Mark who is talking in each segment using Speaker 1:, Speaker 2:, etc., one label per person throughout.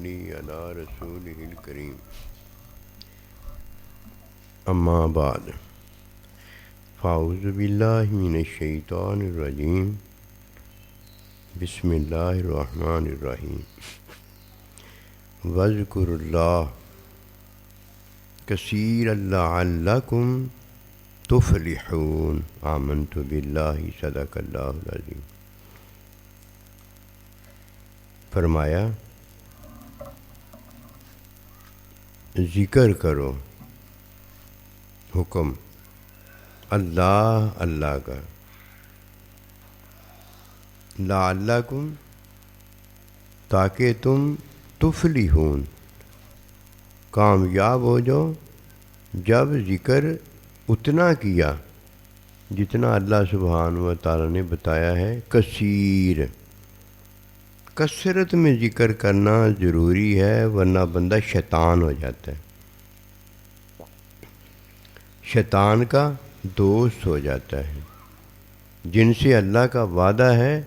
Speaker 1: وصلی علی رسولہ الکریم اما بعد فاعوذ باللہ من الشیطان الرجیم بسم اللہ الرحمن الرحیم واذکروا اللہ کثیرا لعلکم تفلحون آمنت باللہ صدق اللہ العظیم۔ فرمایا ذکر کرو، حکم اللہ کا، لعلکم تاکہ تم تفلحون کامیاب ہو جاؤ۔ جب ذکر اتنا کیا جتنا اللہ سبحانہ و تعالیٰ نے بتایا ہے، کثیر، کثرت میں ذکر کرنا ضروری ہے، ورنہ بندہ شیطان ہو جاتا ہے، شیطان کا دوست ہو جاتا ہے، جن سے اللہ کا وعدہ ہے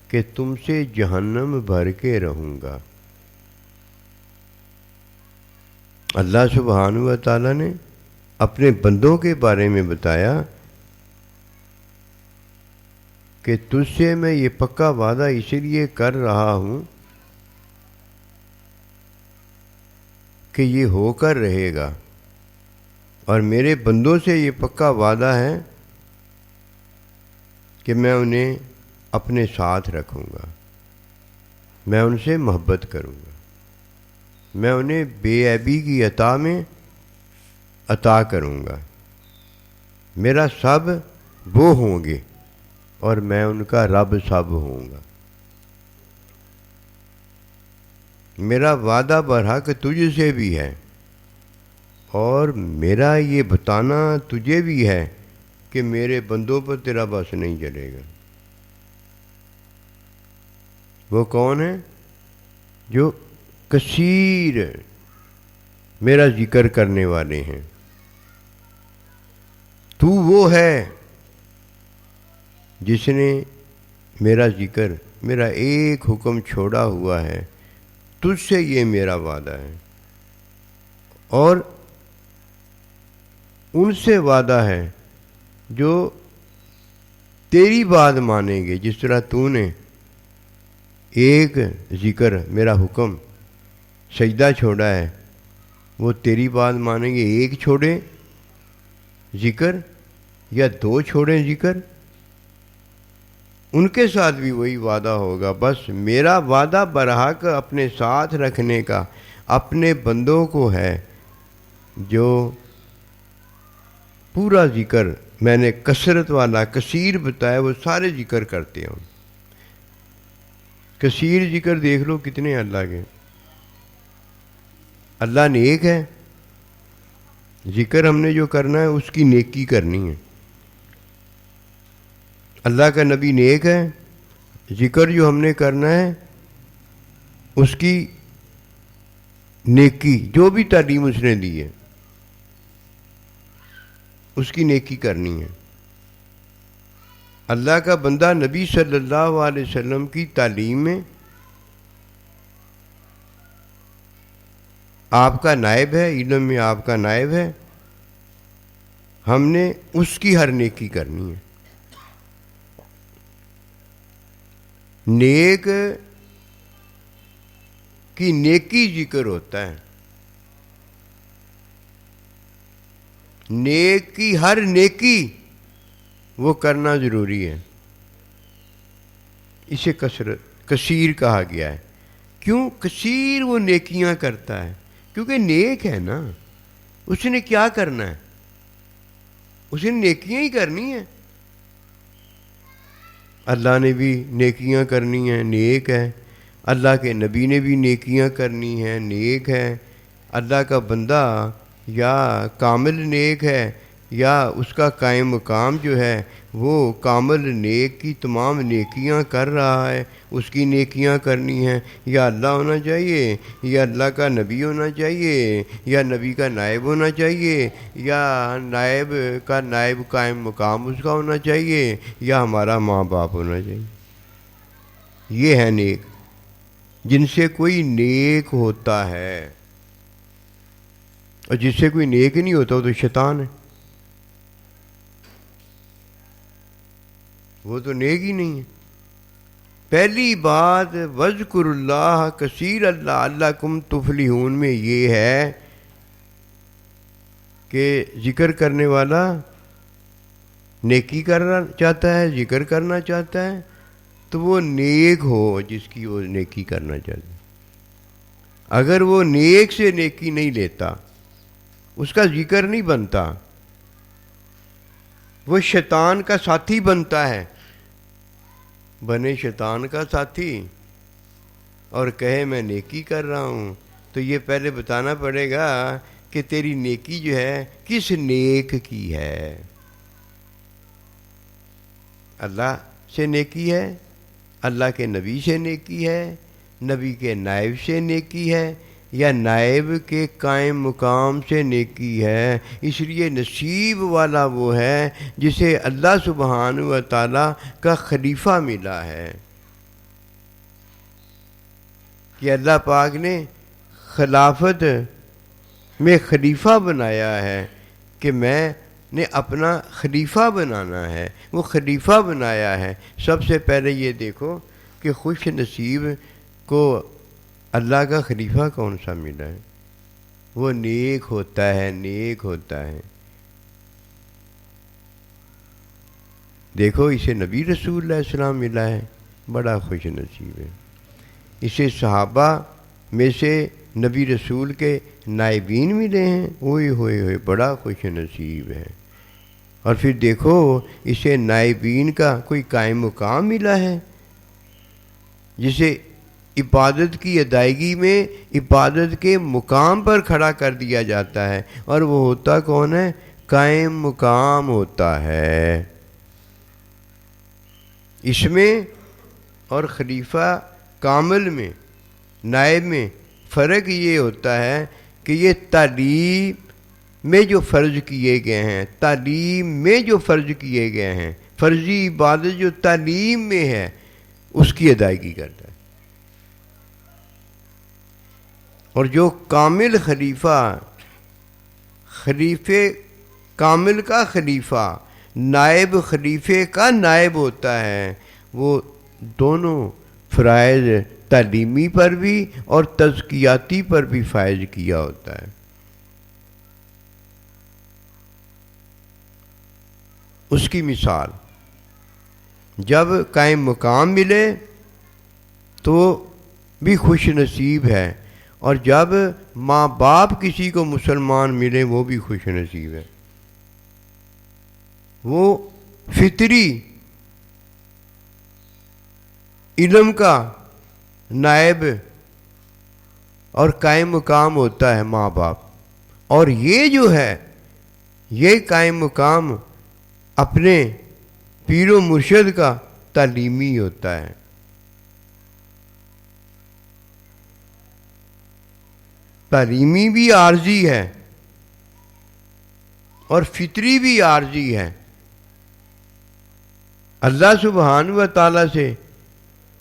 Speaker 1: کہ تم سے جہنم بھر کے رہوں گا۔ اللہ سبحانہ و تعالیٰ نے اپنے بندوں کے بارے میں بتایا کہ تجھ سے میں یہ پکا وعدہ اس لیے کر رہا ہوں کہ یہ ہو کر رہے گا، اور میرے بندوں سے یہ پکا وعدہ ہے کہ میں انہیں اپنے ساتھ رکھوں گا، میں ان سے محبت کروں گا، میں انہیں بے عیبی کی عطا میں عطا کروں گا، میرا سب وہ ہوں گے اور میں ان کا رب سب ہوں گا۔ میرا وعدہ برحق تجھ سے بھی ہے، اور میرا یہ بتانا تجھے بھی ہے کہ میرے بندوں پر تیرا بس نہیں چلے گا۔ وہ کون ہے؟ جو کثیر میرا ذکر کرنے والے ہیں۔ تو وہ ہے جس نے میرا ذکر، میرا ایک حکم چھوڑا ہوا ہے، تجھ سے یہ میرا وعدہ ہے، اور ان سے وعدہ ہے جو تیری بات مانیں گے۔ جس طرح تو نے ایک ذکر، میرا حکم، سجدہ چھوڑا ہے، وہ تیری بات مانیں گے۔ ایک چھوڑیں ذکر یا دو چھوڑیں ذکر، ان کے ساتھ بھی وہی وعدہ ہوگا۔ بس میرا وعدہ برحق اپنے ساتھ رکھنے کا اپنے بندوں کو ہے، جو پورا ذکر میں نے کثرت والا کثیر بتایا، وہ سارے ذکر کرتے ہیں۔ کثیر ذکر دیکھ لو کتنے اللہ کے۔ اللہ نیک ہے، ذکر ہم نے جو کرنا ہے اس کی نیکی کرنی ہے۔ اللہ کا نبی نیک ہے، ذکر جو ہم نے کرنا ہے اس کی نیکی، جو بھی تعلیم اس نے دی ہے اس کی نیکی کرنی ہے۔ اللہ کا بندہ نبی صلی اللہ علیہ وسلم کی تعلیم میں آپ کا نائب ہے، علم میں آپ کا نائب ہے، ہم نے اس کی ہر نیکی کرنی ہے۔ نیک کی نیکی ذکر ہوتا ہے، نیک کی ہر نیکی وہ کرنا ضروری ہے۔ اسے کثیر کہا گیا ہے۔ کیوں کثیر وہ نیکیاں کرتا ہے؟ کیونکہ نیک ہے نا، اس نے کیا کرنا ہے؟ اس نے نیکیاں ہی کرنی ہیں۔ اللہ نے بھی نیکیاں کرنی ہیں، نیک ہے۔ اللہ کے نبی نے بھی نیکیاں کرنی ہیں، نیک ہے۔ اللہ کا بندہ یا کامل نیک ہے، یا اس کا قائم مقام جو ہے وہ کامل نیک کی تمام نیکیاں کر رہا ہے، اس کی نیکیاں کرنی ہیں۔ یا اللہ ہونا چاہیے، یا اللہ کا نبی ہونا چاہیے، یا نبی کا نائب ہونا چاہیے، یا نائب کا نائب قائم مقام اس کا ہونا چاہیے، یا ہمارا ماں باپ ہونا چاہیے۔ یہ ہے نیک۔ جن سے کوئی نیک ہوتا ہے، اور جس سے کوئی نیک نہیں ہوتا وہ تو شیطان ہے، وہ تو نیک ہی نہیں ہے۔ پہلی بات وَاذْكُرُوا اللَّهَ كَثِيرًا لَعَلَّكُمْ تُفْلِحُونَ میں یہ ہے کہ ذکر کرنے والا نیکی کرنا چاہتا ہے، ذکر کرنا چاہتا ہے، تو وہ نیک ہو جس کی وہ نیکی کرنا چاہتا ہے۔ اگر وہ نیک سے نیکی نہیں لیتا، اس کا ذکر نہیں بنتا، وہ شیطان کا ساتھی بنتا ہے۔ بنے شیطان کا ساتھی اور کہے میں نیکی کر رہا ہوں، تو یہ پہلے بتانا پڑے گا کہ تیری نیکی جو ہے کس نیک کی ہے۔ اللہ سے نیکی ہے، اللہ کے نبی سے نیکی ہے، نبی کے نائب سے نیکی ہے، یا نائب کے قائم مقام سے نیکی ہے۔ اس لیے نصیب والا وہ ہے جسے اللہ سبحانہ و تعالیٰ کا خلیفہ ملا ہے، کہ اللہ پاک نے خلافت میں خلیفہ بنایا ہے، کہ میں نے اپنا خلیفہ بنانا ہے، وہ خلیفہ بنایا ہے۔ سب سے پہلے یہ دیکھو کہ خوش نصیب کو اللہ کا خلیفہ کون سا ملا ہے؟ وہ نیک ہوتا ہے، نیک ہوتا ہے۔ دیکھو اسے نبی رسول اللہ علیہ السلام ملا ہے، بڑا خوش نصیب ہے۔ اسے صحابہ میں سے نبی رسول کے نائبین ملے ہیں، ہوئے ہوئے ہوئے بڑا خوش نصیب ہے۔ اور پھر دیکھو اسے نائبین کا کوئی قائم مقام ملا ہے، جسے عبادت کی ادائیگی میں عبادت کے مقام پر کھڑا کر دیا جاتا ہے، اور وہ ہوتا کون ہے؟ قائم مقام ہوتا ہے۔ اس میں اور خلیفہ کامل میں، نائب میں فرق یہ ہوتا ہے کہ یہ تعلیم میں جو فرض کیے گئے ہیں، تعلیم میں جو فرض کیے گئے ہیں، فرضی عبادت جو تعلیم میں ہے اس کی ادائیگی کرتا ہے۔ اور جو کامل خلیفہ، خلیفے کامل کا خلیفہ، نائب خلیفے کا نائب ہوتا ہے، وہ دونوں فرائض تعلیمی پر بھی اور تزکیاتی پر بھی فائز کیا ہوتا ہے۔ اس کی مثال جب قائم مقام ملے تو بھی خوش نصیب ہے، اور جب ماں باپ کسی کو مسلمان ملے وہ بھی خوش نصیب ہے۔ وہ فطری علم کا نائب اور قائم مقام ہوتا ہے ماں باپ، اور یہ جو ہے یہ قائم مقام اپنے پیر و مرشد کا تعلیمی ہوتا ہے۔ تعلیمی بھی عارضی ہے اور فطری بھی عارضی ہے۔ اللہ سبحانہ و تعالیٰ سے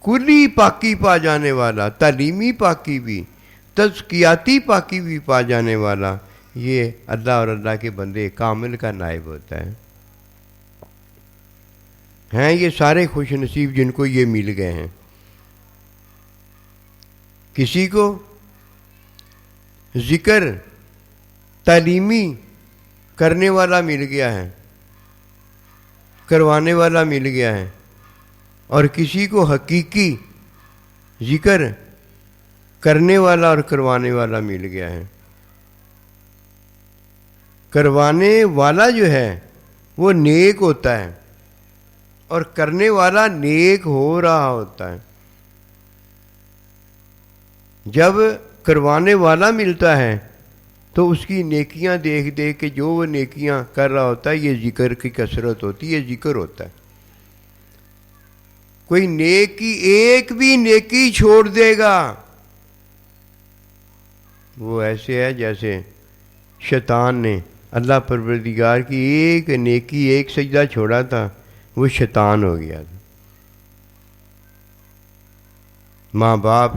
Speaker 1: کلی پاکی پا جانے والا، تعلیمی پاکی بھی، تزکیاتی پاکی بھی پا جانے والا، یہ اللہ اور اللہ کے بندے کامل کا نائب ہوتا ہے۔ ہیں یہ سارے خوش نصیب جن کو یہ مل گئے ہیں۔ کسی کو ذکر تعلیمی کرنے والا مل گیا ہے، کروانے والا مل گیا ہے، اور کسی کو حقیقی ذکر کرنے والا اور کروانے والا مل گیا ہے۔ کروانے والا جو ہے وہ نیک ہوتا ہے، اور کرنے والا نیک ہو رہا ہوتا ہے۔ جب کروانے والا ملتا ہے تو اس کی نیکیاں دیکھ دیکھ کے جو وہ نیکیاں کر رہا ہوتا ہے، یہ ذکر کی کثرت ہوتی ہے، ذکر ہوتا ہے۔ کوئی نیکی ایک بھی نیکی چھوڑ دے گا، وہ ایسے ہے جیسے شیطان نے اللہ پروردگار کی ایک نیکی، ایک سجدہ چھوڑا تھا، وہ شیطان ہو گیا تھا۔ ماں باپ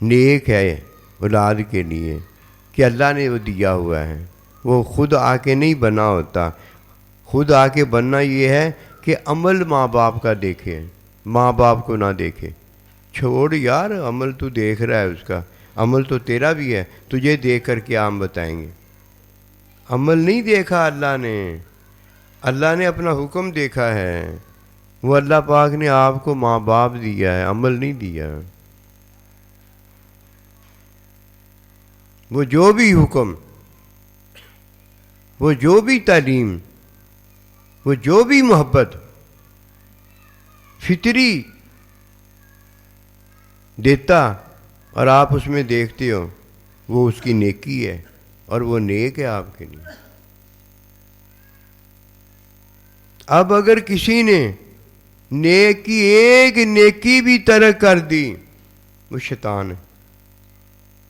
Speaker 1: نیک ہے اولاد کے لیے کہ اللہ نے وہ دیا ہوا ہے، وہ خود آ کے نہیں بنا ہوتا. خود آ کے بننا یہ ہے کہ عمل ماں باپ کا دیکھے، ماں باپ کو نہ دیکھے. چھوڑ یار، عمل تو دیکھ رہا ہے اس کا، عمل تو تیرا بھی ہے، تجھے دیکھ کر کیا ہم بتائیں گے. عمل نہیں دیکھا اللہ نے، اللہ نے اپنا حکم دیکھا ہے. وہ اللہ پاک نے آپ کو ماں باپ دیا ہے، عمل نہیں دیا. وہ جو بھی حکم، وہ جو بھی تعلیم، وہ جو بھی محبت فطری دیتا اور آپ اس میں دیکھتے ہو، وہ اس کی نیکی ہے اور وہ نیک ہے آپ کے لیے. اب اگر کسی نے نیکی، ایک نیکی بھی ترک کر دی، وہ شیطان ہے.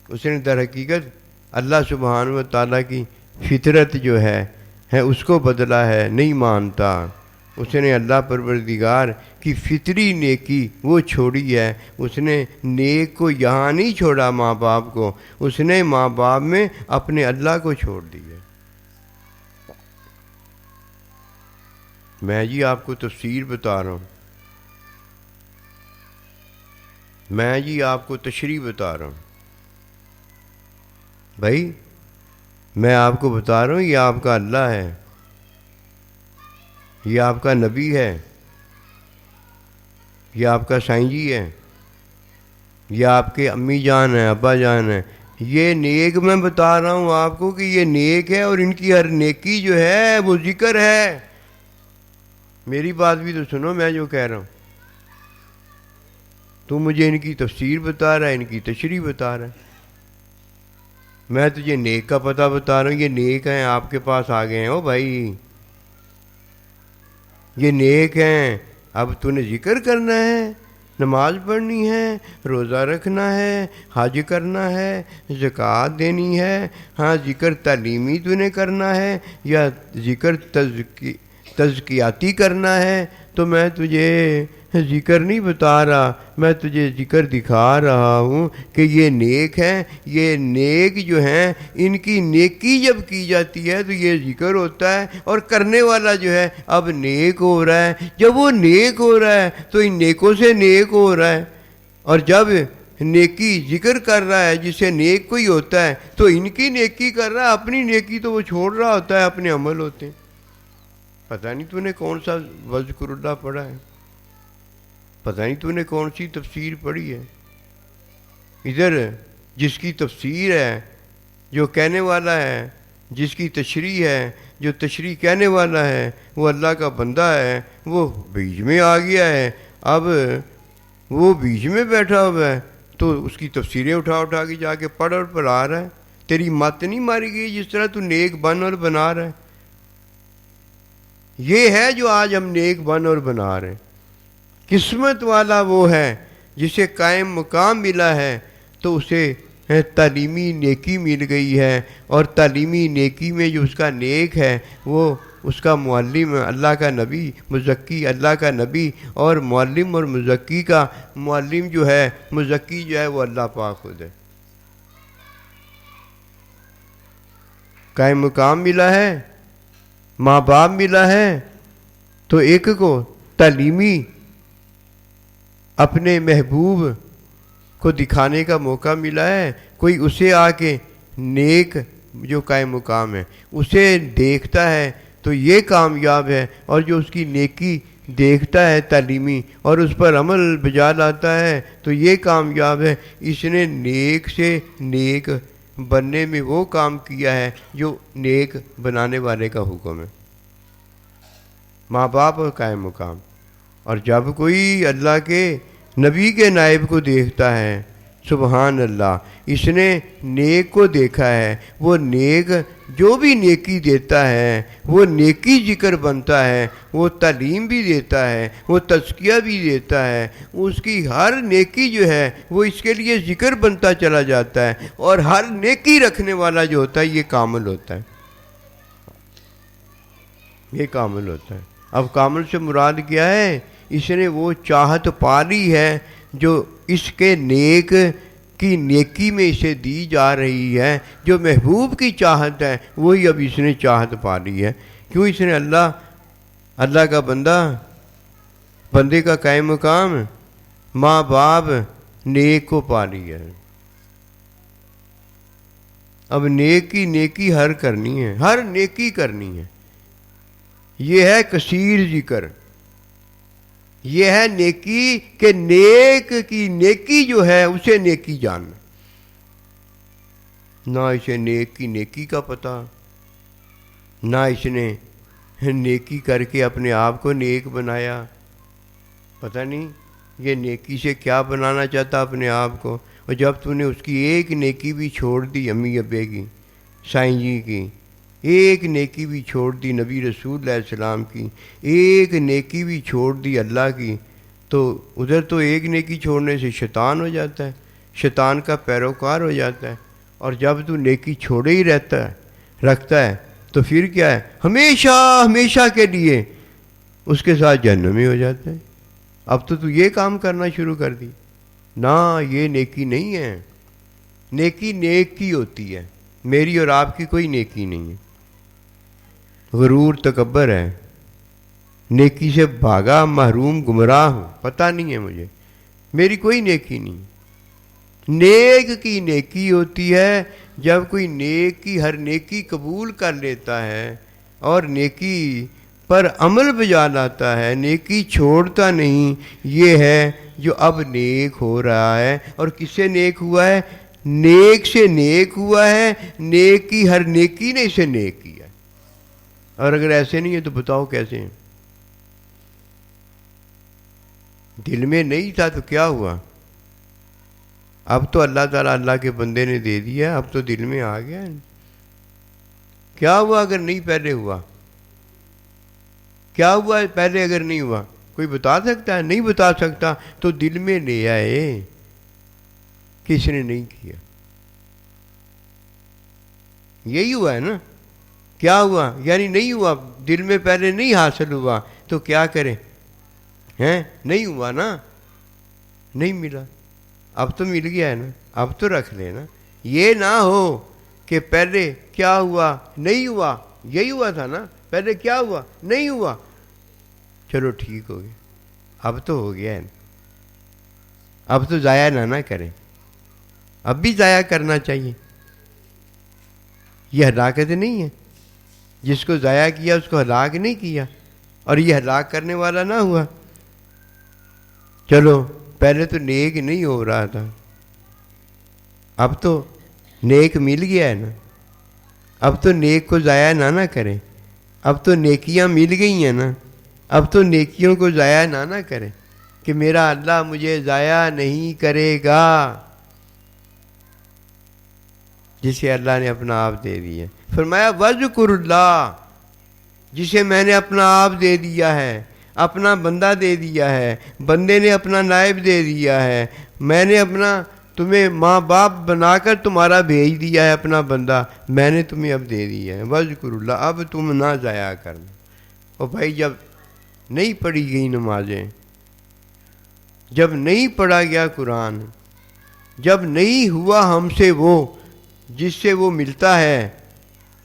Speaker 1: اس نے در حقیقت اللہ سبحانہ و تعالیٰ کی فطرت جو ہے اس کو بدلا ہے، نہیں مانتا. اس نے اللہ پروردگار کی فطری نیکی وہ چھوڑی ہے. اس نے نیک کو یہاں نہیں چھوڑا، ماں باپ کو، اس نے ماں باپ میں اپنے اللہ کو چھوڑ دیا. میں جی آپ کو تفسیر بتا رہا ہوں، میں جی آپ کو تشریح بتا رہا ہوں. بھائی میں آپ کو بتا رہا ہوں، یہ آپ کا اللہ ہے، یہ آپ کا نبی ہے، یہ آپ کا سائیں جی ہے، یہ آپ کے امی جان ہیں، ابا جان ہیں. یہ نیک میں بتا رہا ہوں آپ کو کہ یہ نیک ہے، اور ان کی ہر نیکی جو ہے وہ ذکر ہے. میری بات بھی تو سنو، میں جو کہہ رہا ہوں. تو مجھے ان کی تفسیر بتا رہا ہے، ان کی تشریح بتا رہا ہے. میں تجھے نیک کا پتہ بتا رہا ہوں، یہ نیک ہیں، آپ کے پاس آ گئے ہیں. او بھائی یہ نیک ہیں، اب تو نے ذکر کرنا ہے، نماز پڑھنی ہے، روزہ رکھنا ہے، حج کرنا ہے، زکوٰۃ دینی ہے. ہاں ذکر تعلیمی تو نے کرنا ہے یا ذکر تزکیاتی کرنا ہے. تو میں تجھے ذکر نہیں بتا رہا، میں تجھے ذکر دکھا رہا ہوں کہ یہ نیک ہیں. یہ نیک جو ہیں، ان کی نیکی جب کی جاتی ہے تو یہ ذکر ہوتا ہے، اور کرنے والا جو ہے اب نیک ہو رہا ہے. جب وہ نیک ہو رہا ہے تو ان نیکوں سے نیک ہو رہا ہے، اور جب نیکی ذکر کر رہا ہے جس سے نیک کوئی ہوتا ہے تو ان کی نیکی کر رہا ہے، اپنی نیکی تو وہ چھوڑ رہا ہوتا ہے، اپنے عمل ہوتے ہیں. پتہ نہیں تو نے کون سا وذکر اللہ پڑھا ہے، پتہ نہیں تو نے کون سی تفسیر پڑھی ہے. ادھر جس کی تفسیر ہے، جو کہنے والا ہے، جس کی تشریح ہے، جو تشریح کہنے والا ہے وہ اللہ کا بندہ ہے، وہ بیچ میں آ گیا ہے. اب وہ بیچ میں بیٹھا ہوا ہے تو اس کی تفسیریں اٹھا کے جا کے پڑھ اور پڑھا رہا ہے. تیری مت نہیں ماری گئی جس طرح تو نیک بن اور بنا رہا ہے. یہ ہے جو آج ہم نیک بن اور بنا رہے ہیں. قسمت والا وہ ہے جسے قائم مقام ملا ہے، تو اسے تعلیمی نیکی مل گئی ہے، اور تعلیمی نیکی میں جو اس کا نیک ہے وہ اس کا معلم اللہ کا نبی، مزکی اللہ کا نبی. اور معلم اور مزکی کا معلم جو ہے، مزکی جو ہے، وہ اللہ پاک خود ہے. قائم مقام ملا ہے، ماں باپ ملا ہے، تو ایک کو تعلیمی اپنے محبوب کو دکھانے کا موقع ملا ہے. کوئی اسے آ کے نیک جو قائم مقام ہے اسے دیکھتا ہے تو یہ کامیاب ہے، اور جو اس کی نیکی دیکھتا ہے تعلیمی اور اس پر عمل بجا لاتا ہے تو یہ کامیاب ہے. اس نے نیک سے نیک بننے میں وہ کام کیا ہے جو نیک بنانے والے کا حکم ہے. ماں باپ اور قائم مقام. اور جب کوئی اللہ کے نبی کے نائب کو دیکھتا ہے، سبحان اللہ، اس نے نیک کو دیکھا ہے. وہ نیک جو بھی نیکی دیتا ہے وہ نیکی ذکر بنتا ہے، وہ تعلیم بھی دیتا ہے، وہ تزکیہ بھی دیتا ہے. اس کی ہر نیکی جو ہے وہ اس کے لیے ذکر بنتا چلا جاتا ہے، اور ہر نیکی رکھنے والا جو ہوتا ہے یہ کامل ہوتا ہے، یہ کامل ہوتا ہے. اب کامل سے مراد کیا ہے؟ اس نے وہ چاہت پا لی ہے جو اس کے نیک کی نیکی میں اسے دی جا رہی ہے، جو محبوب کی چاہت ہے وہی اب اس نے چاہت پا لی ہے۔ کیوں؟ اس نے اللہ کا بندے کا قائم مقام ماں باپ نیک کو پا لیا ہے۔ اب نیکی ہر کرنی ہے، ہر نیکی کرنی ہے۔ یہ ہے کثیر ذکر، یہ ہے نیکی کہ نیک کی نیکی جو ہے اسے نیکی جاننا۔ نہ اسے نیک کی نیکی کا پتہ، نہ اس نے نیکی کر کے اپنے آپ کو نیک بنایا، پتہ نہیں یہ نیکی سے کیا بنانا چاہتا اپنے آپ کو۔ اور جب تو نے اس کی ایک نیکی بھی چھوڑ دی، امی ابے کی، سائیں جی کی ایک نیکی بھی چھوڑ دی، نبی رسول علیہ السلام کی ایک نیکی بھی چھوڑ دی، اللہ کی، تو ادھر تو ایک نیکی چھوڑنے سے شیطان ہو جاتا ہے، شیطان کا پیروکار ہو جاتا ہے۔ اور جب تو نیکی چھوڑے ہی رکھتا ہے تو پھر کیا ہے؟ ہمیشہ کے لیے اس کے ساتھ جہنم میں ہو جاتا ہے۔ اب تو یہ کام کرنا شروع کر دی۔ نہ، یہ نیکی نہیں ہے۔ نیکی نیک کی ہوتی ہے، میری اور آپ کی کوئی نیکی نہیں ہے۔ غرور تکبر ہے، نیکی سے بھاگا محروم گمراہ ہوں، پتہ نہیں ہے مجھے، میری کوئی نیکی نہیں۔ نیک کی نیکی ہوتی ہے جب کوئی ہر نیکی قبول کر لیتا ہے اور نیکی پر عمل بجا لاتا ہے، نیکی چھوڑتا نہیں، یہ ہے جو اب نیک ہو رہا ہے۔ اور کس سے نیک ہوا ہے؟ نیک سے نیک ہوا ہے، نیک کی ہر نیکی نے اسے نیک کیا۔ اور اگر ایسے نہیں ہے تو بتاؤ کیسے ہیں؟ دل میں نہیں تھا تو کیا ہوا؟ اب تو اللہ تعالیٰ اللہ کے بندے نے دے دیا، اب تو دل میں آ گیا۔ کیا ہوا اگر نہیں پہلے ہوا؟ کیا ہوا پہلے اگر نہیں ہوا؟ کوئی بتا سکتا ہے؟ نہیں بتا سکتا، تو دل میں لے آئے کس نے نہیں کیا۔ یہی ہوا ہے نا؟ کیا ہوا؟ یعنی نہیں ہوا، دل میں پہلے نہیں حاصل ہوا تو کیا کریں؟ نہیں ہوا نا، نہیں ملا، اب تو مل گیا ہے نا، اب تو رکھ لینا۔ یہ نہ ہو کہ پہلے کیا ہوا؟ نہیں ہوا، یہی ہوا تھا نا، پہلے کیا ہوا؟ نہیں ہوا، چلو ٹھیک ہو گیا، اب تو ہو گیا ہے نا، اب تو ضائع نہ کریں، اب بھی ضائع کرنا چاہیے۔ یہ ہلاکت نہیں ہے، جس کو ضائع کیا اس کو ہلاک نہیں کیا، اور یہ ہلاک کرنے والا نہ ہوا۔ چلو پہلے تو نیک نہیں ہو رہا تھا، اب تو نیک مل گیا ہے نا، اب تو نیک کو ضائع نہ کریں، اب تو نیکیاں مل گئی ہیں نا، اب تو نیکیوں کو ضائع نہ کریں کہ میرا اللہ مجھے ضائع نہیں کرے گا، جسے اللہ نے اپنا آپ دے دیا۔ فرمایا وَذْكُرُ اللَّهَ، جسے میں نے اپنا آپ دے دیا ہے، اپنا بندہ دے دیا ہے، بندے نے اپنا نائب دے دیا ہے، میں نے اپنا تمہیں ماں باپ بنا کر تمہارا بھیج دیا ہے، اپنا بندہ میں نے تمہیں اب دے دیا ہے۔ وَذْكُرُ اللَّهَ، اب تم نہ ضائع کرنا۔ اور بھائی جب نہیں پڑھی گئی نمازیں، جب نہیں پڑھا گیا قرآن، جب نہیں ہوا ہم سے وہ جس سے وہ ملتا ہے،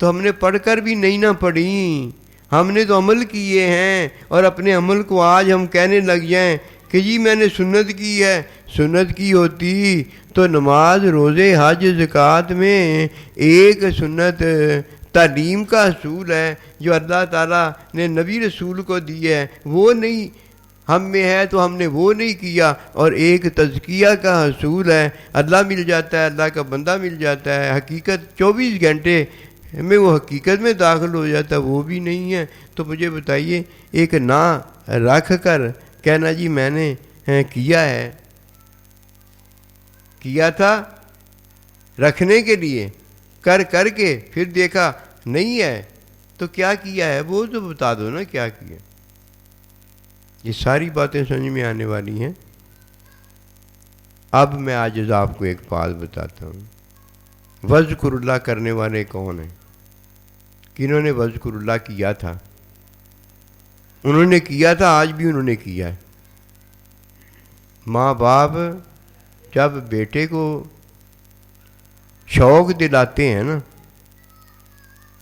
Speaker 1: تو ہم نے پڑھ کر بھی نہیں نہ پڑھی، ہم نے تو عمل کیے ہیں، اور اپنے عمل کو آج ہم کہنے لگ جائیں کہ جی میں نے سنت کی ہے۔ سنت کی ہوتی تو نماز، روزے، حج، زکوٰۃ میں ایک سنت تعلیم کا حصول ہے جو اللہ تعالیٰ نے نبی رسول کو دی ہے، وہ نہیں ہم میں ہے تو ہم نے وہ نہیں کیا، اور ایک تزکیہ کا حصول ہے، اللہ مل جاتا ہے، اللہ کا بندہ مل جاتا ہے، حقیقت 24 گھنٹے میں وہ حقیقت میں داخل ہو جاتا ہے، وہ بھی نہیں ہے۔ تو مجھے بتائیے، ایک نا رکھ کر کہنا جی میں نے کیا ہے، کیا تھا رکھنے کے لیے، کر کے پھر دیکھا نہیں ہے تو کیا کیا ہے، وہ تو بتا دو نا کیا کیا۔ یہ ساری باتیں سمجھ میں آنے والی ہیں۔ اب میں آج آپ کو ایک بات بتاتا ہوں، وذکر اللہ کرنے والے کون ہیں؟ کنہوں نے وذکر اللہ کیا تھا؟ انہوں نے کیا تھا، آج بھی انہوں نے کیا ہے۔ ماں باپ جب بیٹے کو شوق دلاتے ہیں نا،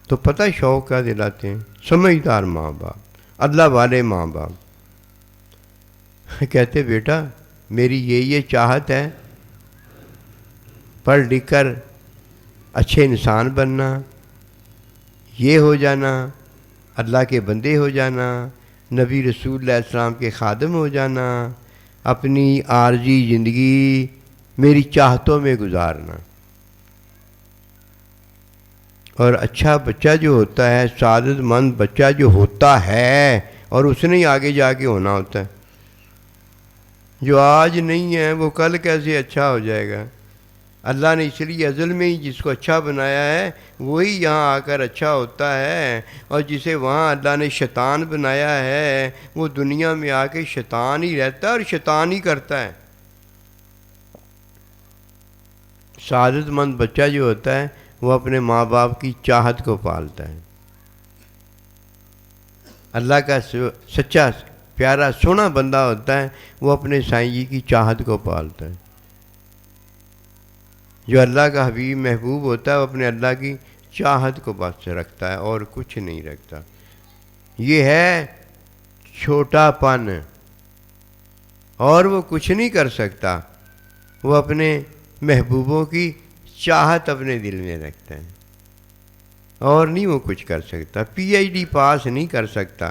Speaker 1: تو پتہ شوق کیا دلاتے ہیں؟ سمجھدار ماں باپ، اللہ والے ماں باپ کہتے بیٹا میری یہ چاہت ہے، پڑھ لکھ کر اچھے انسان بننا، یہ ہو جانا، اللہ کے بندے ہو جانا، نبی رسول اللہ علیہ السلام کے خادم ہو جانا، اپنی عارضی زندگی میری چاہتوں میں گزارنا۔ اور اچھا بچہ جو ہوتا ہے، سعادت مند بچہ جو ہوتا ہے، اور اس نے ہی آگے جا کے ہونا ہوتا ہے، جو آج نہیں ہے وہ کل کیسے اچھا ہو جائے گا؟ اللہ نے اس لیے ازل میں ہی جس کو اچھا بنایا ہے وہی یہاں آ کر اچھا ہوتا ہے، اور جسے وہاں اللہ نے شیطان بنایا ہے وہ دنیا میں آ کے شیطان ہی رہتا ہے اور شیطان ہی کرتا ہے۔ سعادت مند بچہ جو ہوتا ہے وہ اپنے ماں باپ کی چاہت کو پالتا ہے، اللہ کا سچا پیارا سونا بندہ ہوتا ہے وہ اپنے سائیں جی کی چاہت کو پالتا ہے۔ جو اللہ کا حبیب محبوب ہوتا ہے وہ اپنے اللہ کی چاہت کو بس رکھتا ہے اور کچھ نہیں رکھتا۔ یہ ہے چھوٹا پن، اور وہ کچھ نہیں کر سکتا، وہ اپنے محبوبوں کی چاہت اپنے دل میں رکھتا ہے، اور نہیں وہ کچھ کر سکتا، پی ایچ ڈی پاس نہیں کر سکتا،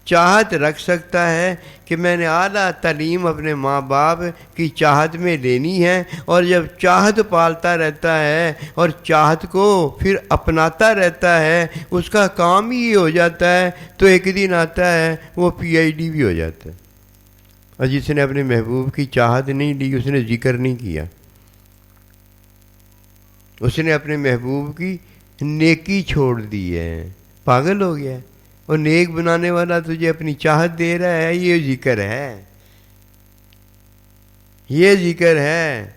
Speaker 1: چاہت رکھ سکتا ہے کہ میں نے اعلیٰ تعلیم اپنے ماں باپ کی چاہت میں لینی ہے، اور جب چاہت پالتا رہتا ہے اور چاہت کو پھر اپناتا رہتا ہے، اس کا کام ہی یہ ہو جاتا ہے، تو ایک دن آتا ہے وہ پی ایچ ڈی بھی ہو جاتا ہے۔ اور جس نے اپنے محبوب کی چاہت نہیں لی اس نے ذکر نہیں کیا، اس نے اپنے محبوب کی نیکی چھوڑ دی ہے، پاگل ہو گیا ہے۔ اور نیک بنانے والا تجھے اپنی چاہت دے رہا ہے، یہ ذکر ہے، یہ ذکر ہے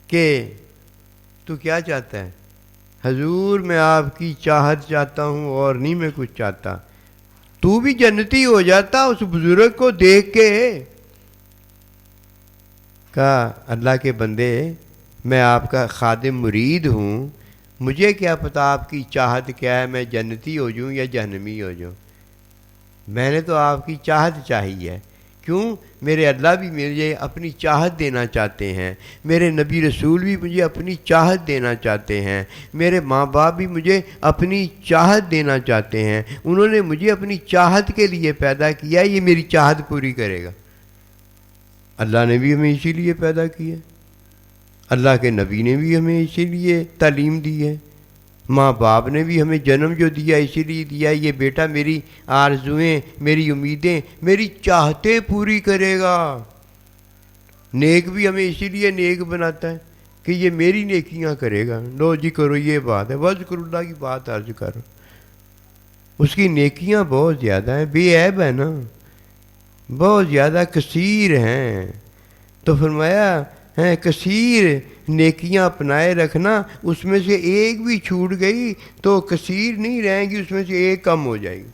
Speaker 1: کہ تو کیا چاہتا ہے؟ حضور میں آپ کی چاہت چاہتا ہوں اور نہیں میں کچھ چاہتا۔ تو بھی جنتی ہو جاتا اس بزرگ کو دیکھ کے۔ کہا اللہ کے بندے میں آپ کا خادم مرید ہوں، مجھے کیا پتا آپ کی چاہت کیا ہے، میں جنتی ہو جاؤں یا جہنمی ہو جاؤں؟ میں نے تو آپ کی چاہت چاہی ہے۔ کیوں؟ میرے اللہ بھی مجھے اپنی چاہت دینا چاہتے ہیں، میرے نبی رسول بھی مجھے اپنی چاہت دینا چاہتے ہیں، میرے ماں باپ بھی مجھے اپنی چاہت دینا چاہتے ہیں، انہوں نے مجھے اپنی چاہت کے لیے پیدا کیا، یہ میری چاہت پوری کرے گا۔ اللہ نے بھی ہمیں اسی لیے پیدا کیا، اللہ کے نبی نے بھی ہمیں اسی لیے تعلیم دی ہے، ماں باپ نے بھی ہمیں جنم جو دیا اسی لیے دیا، یہ بیٹا میری آرزوئیں، میری امیدیں، میری چاہتیں پوری کرے گا۔ نیک بھی ہمیں اسی لیے نیک بناتا ہے کہ یہ میری نیکیاں کرے گا۔ لو جی کرو، یہ بات ہے، وذکر اللہ کی بات عرض کرو، اس کی نیکیاں بہت زیادہ ہیں، بے عیب ہے نا، بہت زیادہ کثیر ہیں۔ تو فرمایا ہیں کثیر نیکیاں اپنائے رکھنا، اس میں سے ایک بھی چھوٹ گئی تو کثیر نہیں رہیں گی، اس میں سے ایک کم ہو جائے گی۔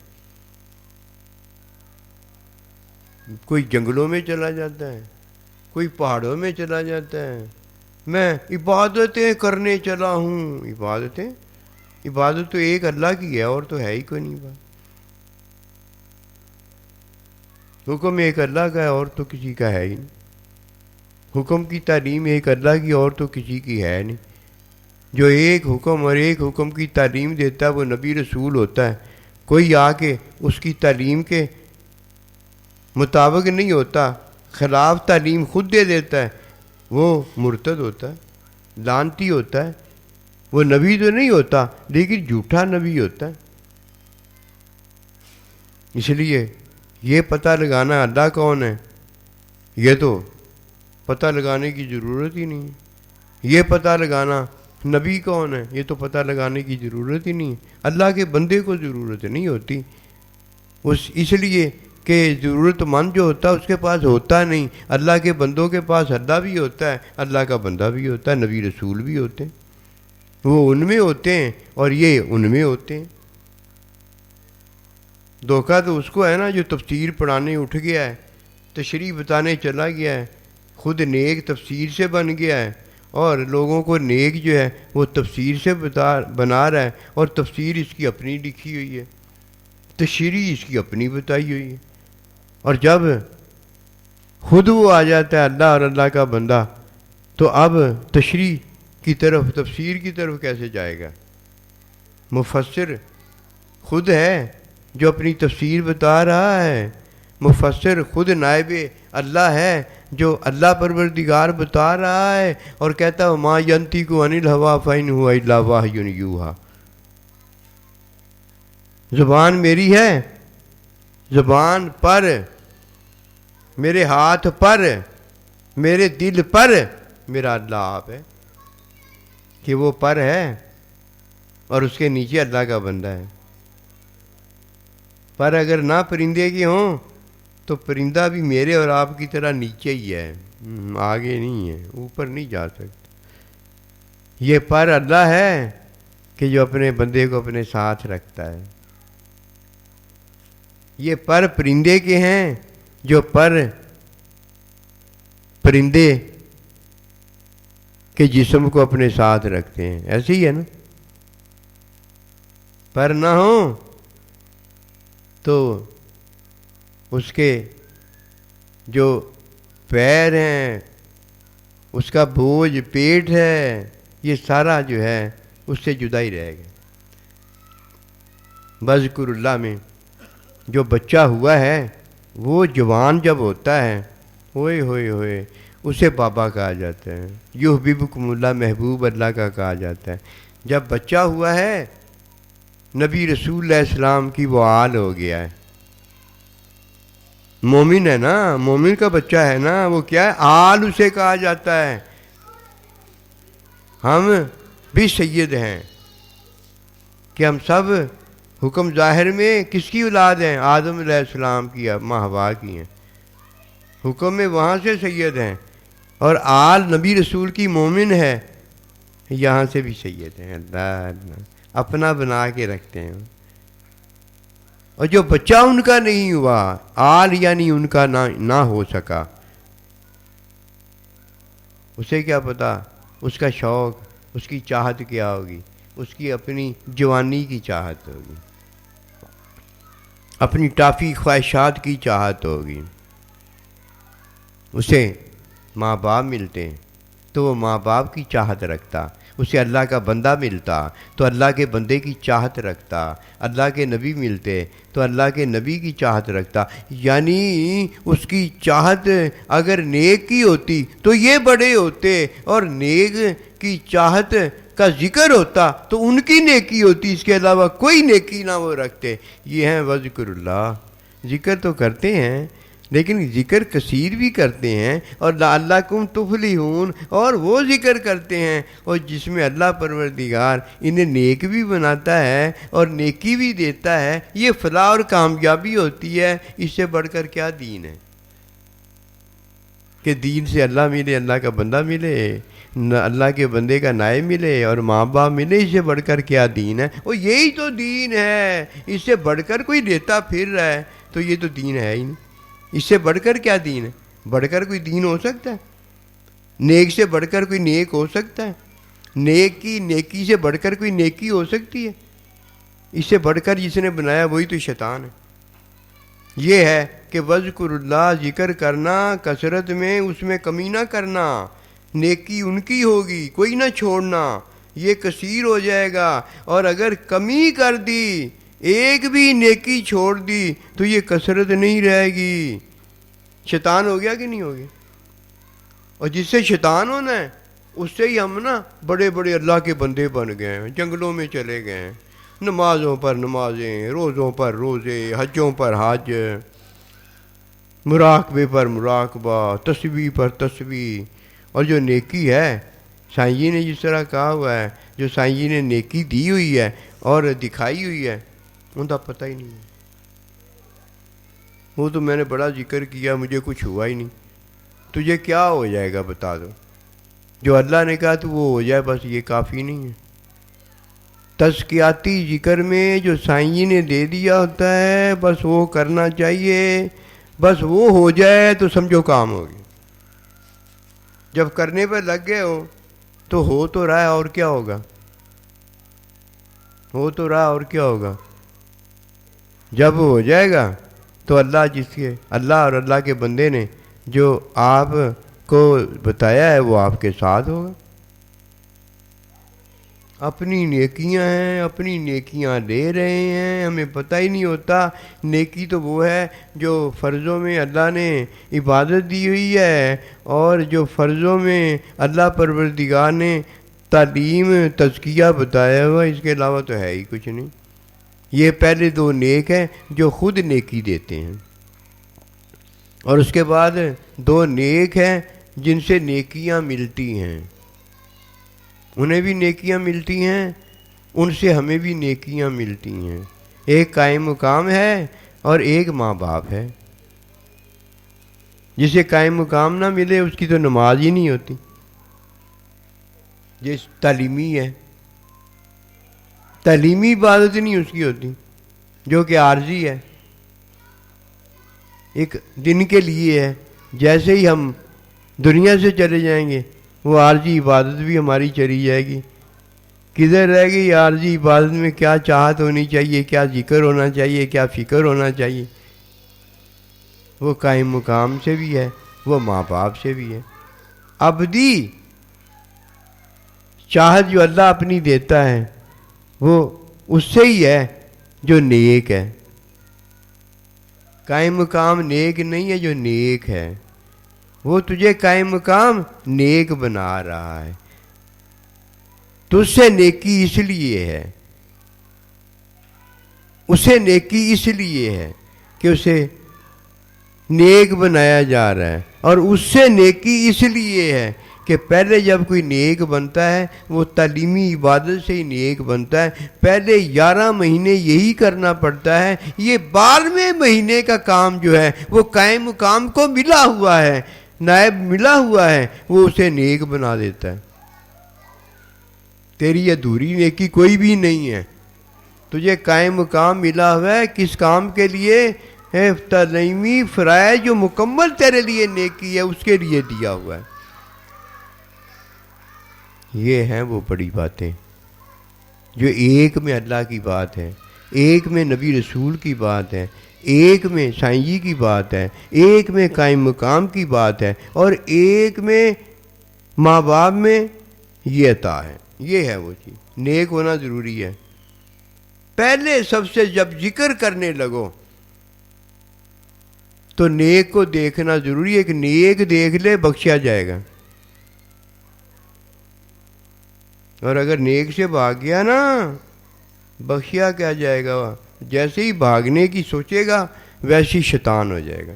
Speaker 1: کوئی جنگلوں میں چلا جاتا ہے، کوئی پہاڑوں میں چلا جاتا ہے، میں عبادتیں کرنے چلا ہوں۔ عبادت تو ایک اللہ کی ہے اور تو ہے ہی کوئی نہیں بات۔ حکم ایک اللہ کا ہے اور تو کسی کا ہے ہی نہیں، حکم کی تعلیم ایک اللہ کی اور تو کسی کی ہے نہیں۔ جو ایک حکم اور ایک حکم کی تعلیم دیتا ہے وہ نبی رسول ہوتا ہے، کوئی آ کے اس کی تعلیم کے مطابق نہیں ہوتا، خلاف تعلیم خود دے دیتا ہے، وہ مرتد ہوتا ہے، لعنتی ہوتا ہے، وہ نبی تو نہیں ہوتا لیکن جھوٹا نبی ہوتا ہے۔ اس لیے یہ پتہ لگانا اللہ کون ہے یہ تو پتہ لگانے کی ضرورت ہی نہیں ہے، یہ پتہ لگانا نبی کون ہے یہ تو پتہ لگانے کی ضرورت ہی نہیں ہے، اللہ کے بندے کو ضرورت نہیں ہوتی، اس لیے کہ ضرورت مند جو ہوتا ہے اس کے پاس ہوتا نہیں، اللہ کے بندوں کے پاس اللہ بھی ہوتا ہے، اللہ کا بندہ بھی ہوتا ہے، نبی رسول بھی ہوتے ہیں، وہ ان میں ہوتے ہیں اور یہ ان میں ہوتے ہیں۔ دھوکہ تو اس کو ہے نا جو تفسیر پڑھانے اٹھ گیا ہے، تشریح بتانے چلا گیا ہے، خود نیک تفسیر سے بن گیا ہے اور لوگوں کو نیک جو ہے وہ تفسیر سے بنا رہا ہے، اور تفسیر اس کی اپنی لکھی ہوئی ہے، تشریح اس کی اپنی بتائی ہوئی ہے۔ اور جب خود وہ آ جاتا ہے اللہ اور اللہ کا بندہ، تو اب تشریح کی طرف، تفسیر کی طرف کیسے جائے گا؟ مفسر خود ہے جو اپنی تفسیر بتا رہا ہے، مفسر خود نائب اللہ ہے جو اللہ پروردگار بتا رہا ہے اور کہتا ہے ما ینطق عن الہویٰ فإن هو الا وحی یوحیٰ۔ زبان میری ہے، زبان پر، میرے ہاتھ پر، میرے دل پر میرا اللہ آپ ہے، کہ وہ پر ہے اور اس کے نیچے اللہ کا بندہ ہے۔ پر اگر نہ پرندے کے ہوں تو پرندہ بھی میرے اور آپ کی طرح نیچے ہی ہے، آگے نہیں ہے، اوپر نہیں جا سکتا۔ یہ پر اللہ ہے کہ جو اپنے بندے کو اپنے ساتھ رکھتا ہے۔ یہ پر پرندے کے ہیں جو پر پرندے کے جسم کو اپنے ساتھ رکھتے ہیں، ایسے ہی ہے نا۔ پر نہ ہوں تو اس کے جو پیر ہیں، اس کا بوجھ پیٹ ہے، یہ سارا جو ہے اس سے جدا ہی رہے گا۔ بذکر اللہ میں جو بچہ ہوا ہے وہ جوان جب ہوتا ہے، ہوئے ہوئے ہوئے اسے بابا کہا جاتا ہے، یحببکم اللہ، محبوب اللہ کا کہا جاتا ہے۔ جب بچہ ہوا ہے نبی رسول اللہ السلام کی وہ آل ہو گیا ہے، مومن ہے نا، مومن کا بچہ ہے نا، وہ کیا ہے؟ آل اسے کہا جاتا ہے۔ ہم بھی سید ہیں کہ ہم سب حکم ظاہر میں کس کی اولاد ہیں؟ آدم علیہ السلام کی، اماں حوا کی ہیں۔ حکم میں وہاں سے سید ہیں، اور آل نبی رسول کی مومن ہے، یہاں سے بھی سید ہیں۔ اللہ اللہ اپنا بنا کے رکھتے ہیں۔ اور جو بچہ ان کا نہیں ہوا، آل یعنی ان کا نہ ہو سکا، اسے کیا پتا اس کا شوق، اس کی چاہت کیا ہوگی؟ اس کی اپنی جوانی کی چاہت ہوگی، اپنی ٹافی خواہشات کی چاہت ہوگی۔ اسے ماں باپ ملتے تو وہ ماں باپ کی چاہت رکھتا، اسے اللہ کا بندہ ملتا تو اللہ کے بندے کی چاہت رکھتا، اللہ کے نبی ملتے تو اللہ کے نبی کی چاہت رکھتا۔ یعنی اس کی چاہت اگر نیک کی ہوتی تو یہ بڑے ہوتے، اور نیک کی چاہت کا ذکر ہوتا تو ان کی نیکی ہوتی، اس کے علاوہ کوئی نیکی نہ وہ رکھتے۔ یہ ہیں وذکر اللہ، ذکر تو کرتے ہیں لیکن ذکر کثیر بھی کرتے ہیں، اور لعلکم تفلحون، اور وہ ذکر کرتے ہیں اور جس میں اللہ پروردگار انہیں نیک بھی بناتا ہے اور نیکی بھی دیتا ہے۔ یہ فلاح اور کامیابی ہوتی ہے، اس سے بڑھ کر کیا دین ہے؟ کہ دین سے اللہ ملے، اللہ کا بندہ ملے، اللہ کے بندے کا نائب ملے اور ماں باپ ملے، اس سے بڑھ کر کیا دین ہے؟ اور یہی تو دین ہے، اس سے بڑھ کر کوئی لیتا پھر رہا ہے تو یہ تو دین ہے ہی نہیں۔ اس سے بڑھ کر کیا دین ہے؟ بڑھ کر کوئی دین ہو سکتا ہے؟ نیک سے بڑھ کر کوئی نیک ہو سکتا ہے؟ نیکی سے بڑھ کر کوئی نیکی ہو سکتی ہے؟ اس سے بڑھ کر جس نے بنایا وہی تو شیطان ہے۔ یہ ہے کہ وذکر اللہ، ذکر کرنا کثرت میں، اس میں کمی نہ کرنا، نیکی ان کی ہوگی، کوئی نہ چھوڑنا، یہ کثیر ہو جائے گا۔ اور اگر کمی کر دی، ایک بھی نیکی چھوڑ دی تو یہ کثرت نہیں رہے گی، شیطان ہو گیا کہ نہیں ہو گیا؟ اور جس سے شیطان ہونا ہے اس سے ہی ہم نا بڑے بڑے اللہ کے بندے بن گئے ہیں، جنگلوں میں چلے گئے ہیں، نمازوں پر نمازیں، روزوں پر روزے، حجوں پر حج، مراقبے پر مراقبہ، تسبیح پر تسبیح۔ اور جو نیکی ہے، سائیں جی نے جس طرح کہا ہوا ہے، جو سائیں جی نے نیکی دی ہوئی ہے اور دکھائی ہوئی ہے ان کا پتہ ہی نہیں ہے۔ وہ تو میں نے بڑا ذکر کیا، مجھے کچھ ہوا ہی نہیں۔ تجھے کیا ہو جائے گا بتا دو؟ جو اللہ نے کہا تو وہ ہو جائے، بس یہ کافی نہیں ہے۔ تزکیاتی ذکر میں جو سائیں جی نے دے دیا ہوتا ہے بس وہ کرنا چاہیے، بس وہ ہو جائے تو سمجھو کام ہو گیا۔ جب کرنے پہ لگ گئے ہو تو ہو تو رہا ہے، اور کیا ہوگا؟ ہو تو رہا اور کیا ہوگا؟ جب ہو جائے گا تو اللہ اور اللہ کے بندے نے جو آپ کو بتایا ہے وہ آپ کے ساتھ ہوگا۔ اپنی نیکیاں ہیں، اپنی نیکیاں لے رہے ہیں، ہمیں پتہ ہی نہیں ہوتا۔ نیکی تو وہ ہے جو فرضوں میں اللہ نے عبادت دی ہوئی ہے، اور جو فرضوں میں اللہ پروردگار نے تعلیم تزکیہ بتایا ہوا، اس کے علاوہ تو ہے ہی کچھ نہیں۔ یہ پہلے دو نیک ہیں جو خود نیکی دیتے ہیں، اور اس کے بعد دو نیک ہیں جن سے نیکیاں ملتی ہیں، انہیں بھی نیکیاں ملتی ہیں، ان سے ہمیں بھی نیکیاں ملتی ہیں۔ ایک قائم مقام ہے اور ایک ماں باپ ہے۔ جسے قائم مقام نہ ملے اس کی تو نماز ہی نہیں ہوتی، یہ تعلیمی ہے، تعلیمی عبادت نہیں اس کی ہوتی، جو کہ عارضی ہے، ایک دن کے لیے ہے۔ جیسے ہی ہم دنیا سے چلے جائیں گے وہ عارضی عبادت بھی ہماری چلی جائے گی۔ کدھر رہ گئی عارضی عبادت میں؟ کیا چاہت ہونی چاہیے، کیا ذکر ہونا چاہیے، کیا فکر ہونا چاہیے؟ وہ قائم مقام سے بھی ہے، وہ ماں باپ سے بھی ہے۔ ابدی چاہت جو اللہ اپنی دیتا ہے وہ اس سے ہی ہے جو نیک ہے۔ قائم مقام نیک نہیں ہے، جو نیک ہے وہ تجھے قائم مقام نیک بنا رہا ہے۔ تجھ سے نیکی اس لیے ہے، اسے نیکی اس لیے ہے کہ اسے نیک بنایا جا رہا ہے، اور اس سے نیکی اس لیے ہے کہ پہلے جب کوئی نیک بنتا ہے وہ تعلیمی عبادت سے ہی نیک بنتا ہے۔ پہلے 11 مہینے یہی کرنا پڑتا ہے، یہ 12ویں مہینے کا کام جو ہے وہ قائم مقام کو ملا ہوا ہے، نائب ملا ہوا ہے، وہ اسے نیک بنا دیتا ہے۔ تیری ادھوری نیکی کوئی بھی نہیں ہے، تجھے قائم مقام ملا ہوا ہے۔ کس کام کے لیے؟ تعلیمی فرائض جو مکمل تیرے لیے نیکی ہے اس کے لیے دیا ہوا ہے۔ یہ ہیں وہ بڑی باتیں جو ایک میں اللہ کی بات ہے، ایک میں نبی رسول کی بات ہے، ایک میں سائیں جی کی بات ہے، ایک میں قائم مقام کی بات ہے، اور ایک میں ماں باپ میں یہ عطا ہے۔ یہ ہے وہ چیز، نیک ہونا ضروری ہے۔ پہلے سب سے جب ذکر کرنے لگو تو نیک کو دیکھنا ضروری ہے۔ ایک نیک دیکھ لے بخشا جائے گا، اور اگر نیک سے بھاگ گیا نا بخشیا کیا جائے گا؟ جیسے ہی بھاگنے کی سوچے گا ویسے ہی شیطان ہو جائے گا،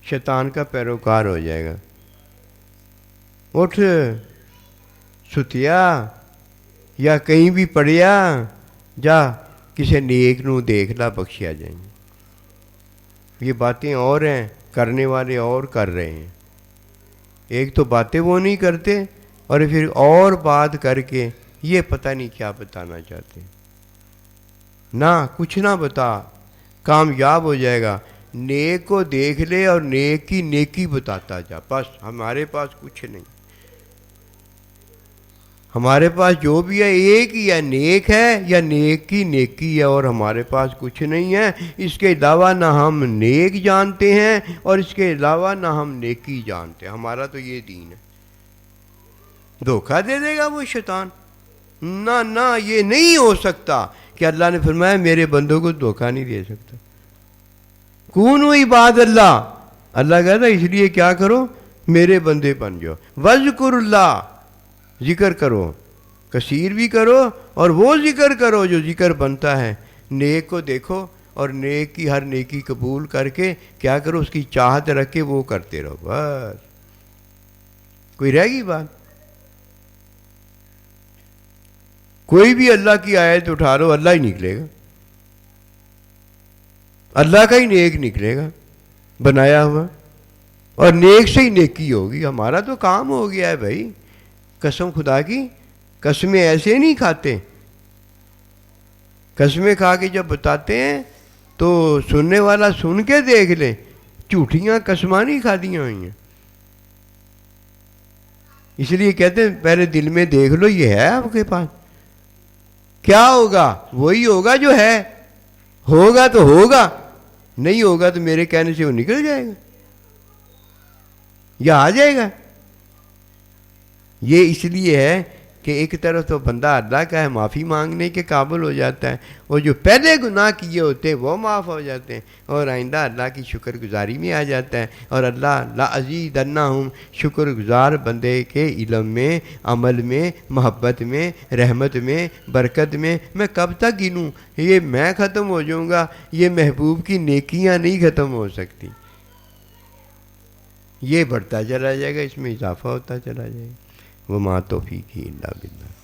Speaker 1: شیطان کا پیروکار ہو جائے گا۔ اٹھ ستیا یا کہیں بھی پڑیا جا، کسی نیک نو دیکھ لا، بخشیا جائیں گے۔ یہ باتیں اور ہیں، کرنے والے اور کر رہے ہیں۔ ایک تو باتیں وہ نہیں کرتے، اور پھر اور بات کر کے یہ پتہ نہیں کیا بتانا چاہتے۔ نہ کچھ نہ بتا، کامیاب ہو جائے گا۔ نیک کو دیکھ لے اور نیک کی نیکی بتاتا جا، بس۔ ہمارے پاس کچھ نہیں، ہمارے پاس جو بھی ہے ایک ہی ہے، نیک ہے یا نیک کی نیکی ہے، اور ہمارے پاس کچھ نہیں ہے۔ اس کے علاوہ نہ ہم نیک جانتے ہیں اور اس کے علاوہ نہ ہم نیکی جانتے ہیں۔ ہمارا تو یہ دین ہے۔ دھوکہ دے دے گا وہ شیطان؟ نہ نہ، یہ نہیں ہو سکتا کہ اللہ نے فرمایا میرے بندوں کو دھوکہ نہیں دے سکتا۔ کونوا عباد اللہ، اللہ کہتا اس لیے کیا کرو، میرے بندے بن جاؤ۔ وذکر اللہ، ذکر کرو، کثیر بھی کرو، اور وہ ذکر کرو جو ذکر بنتا ہے۔ نیک کو دیکھو اور نیک کی ہر نیکی قبول کر کے کیا کرو، اس کی چاہت رکھ کے وہ کرتے رہو، بس۔ کوئی رہ گئی بات؟ کوئی بھی اللہ کی آیت اٹھا لو، اللہ ہی نکلے گا، اللہ کا ہی نیک نکلے گا بنایا ہوا، اور نیک سے ہی نیکی ہوگی۔ ہمارا تو کام ہو گیا ہے بھائی، قسم خدا کی، قسمیں ایسے نہیں کھاتے۔ قسمیں کھا کے جب بتاتے ہیں تو سننے والا سن کے دیکھ لے، جھوٹیاں قسماں نہیں کھا دیا ہوئی ہیں۔ اس لیے کہتے ہیں پہلے دل میں دیکھ لو یہ ہے آپ کے پاس، کیا ہوگا وہی ہوگا جو ہے، ہوگا تو ہوگا، نہیں ہوگا تو میرے کہنے سے وہ نکل جائے گا یا آ جائے گا۔ یہ اس لیے ہے کہ ایک طرف تو بندہ اللہ کا ہے، معافی مانگنے کے قابل ہو جاتا ہے، اور جو پہلے گناہ کیے ہوتے ہیں وہ معاف ہو جاتے ہیں، اور آئندہ اللہ کی شکر گزاری میں آ جاتا ہے۔ اور اللہ لَأَزِیدَنَّهُمْ، شکر گزار بندے کے علم میں، عمل میں، محبت میں، رحمت میں، برکت میں کب تک گنوں؟ یہ میں ختم ہو جاؤں گا، یہ محبوب کی نیکیاں نہیں ختم ہو سکتی، یہ بڑھتا چلا جائے گا، اس میں اضافہ ہوتا چلا جائے گا۔ وما توفیقی الا باللہ۔